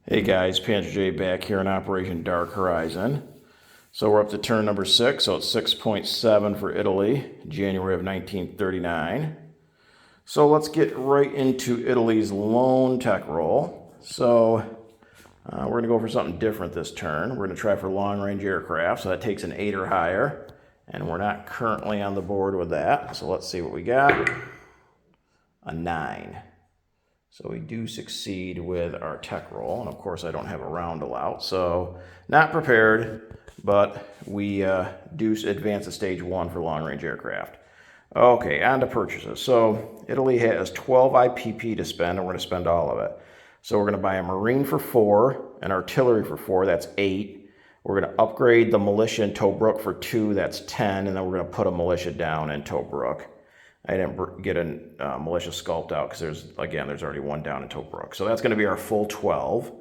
Hey guys, Panzer J back here in Operation Dark Horizon. So we're up to turn number 6, so it's 6.7 for Italy, January of 1939. So let's get right into Italy's lone tech roll. So we're going to go for something different this turn. We're going to try for long-range aircraft, so that takes an 8 or higher, and we're not currently on the board with that. So let's see what we got. A 9. So we do succeed with our tech roll, and of course I don't have a round allowed, so not prepared, but we do advance to stage 1 for long-range aircraft. Okay, on to purchases. So Italy has 12 IPP to spend, and we're going to spend all of it. So we're going to buy a Marine for 4, an artillery for 4, that's 8. We're going to upgrade the militia in Tobruk for 2, that's 10, and then we're going to put a militia down in Tobruk. I didn't get a militia sculpt out because there's already one down in Tobruk. So that's going to be our full 12.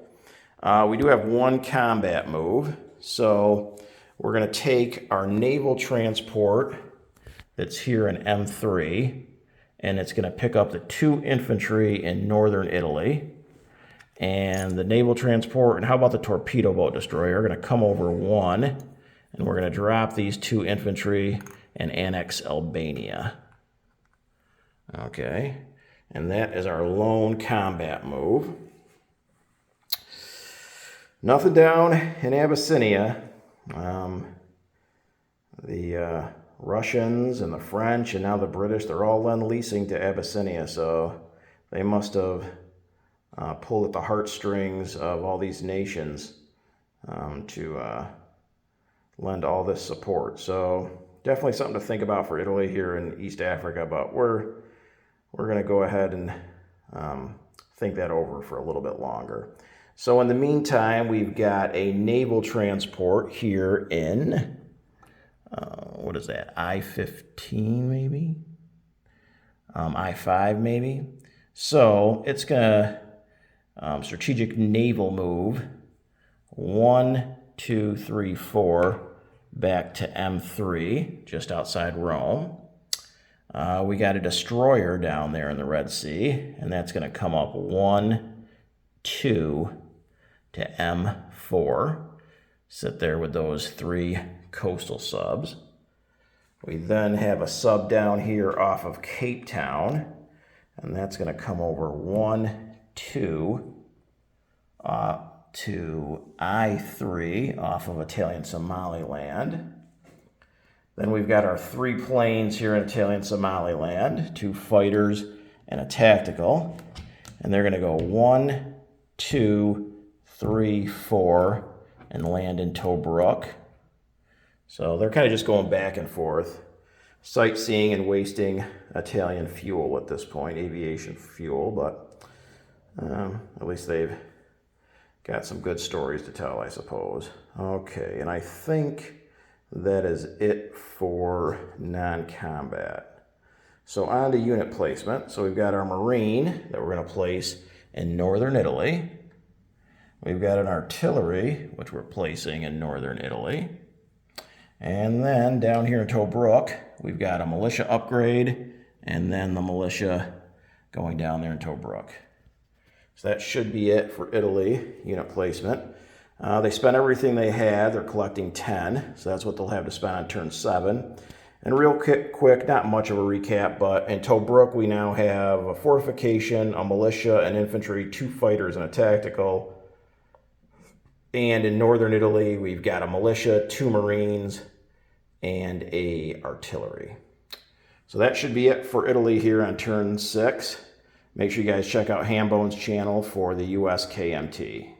We do have one combat move. So we're going to take our naval transport that's here in M3, and it's going to pick up the 2 infantry in northern Italy. And the naval transport, and how about the torpedo boat destroyer, are going to come over 1, and we're going to drop these 2 infantry and annex Albania. Okay, and that is our lone combat move. Nothing down in Abyssinia. The Russians and the French and now the British, they're all lend-leasing to Abyssinia, so they must have pulled at the heartstrings of all these nations to lend all this support. So definitely something to think about for Italy here in East Africa, but we're going to go ahead and think that over for a little bit longer. So in the meantime, we've got a naval transport here in, what is that, I-15 maybe? I-5 maybe? So it's going to strategic naval move 1, 2, 3, 4 back to M3, just outside Rome. We got a destroyer down there in the Red Sea, and that's going to come up 1, 2 to M4. Sit there with those 3 coastal subs. We then have a sub down here off of Cape Town, and that's going to come over 1, 2 to I3 off of Italian Somaliland. Then we've got our 3 planes here in Italian Somaliland, 2 fighters and a tactical. And they're going to go 1, 2, 3, 4 and land in Tobruk. So they're kind of just going back and forth, sightseeing and wasting Italian fuel at this point, aviation fuel, but at least they've got some good stories to tell, I suppose. Okay, and I think that is it for non-combat. So on to unit placement. So we've got our Marine that we're going to place in northern Italy. We've got an artillery, which we're placing in northern Italy. And then down here in Tobruk, we've got a militia upgrade, and then the militia going down there in Tobruk. So that should be it for Italy, unit placement. They spent everything they had. They're collecting 10, so that's what they'll have to spend on turn 7. And real quick, not much of a recap, but in Tobruk we now have a fortification, a militia, an infantry, 2 fighters, and a tactical. And in northern Italy, we've got a militia, 2 Marines, and a artillery. So that should be it for Italy here on turn 6. Make sure you guys check out Hambone's channel for the US KMT.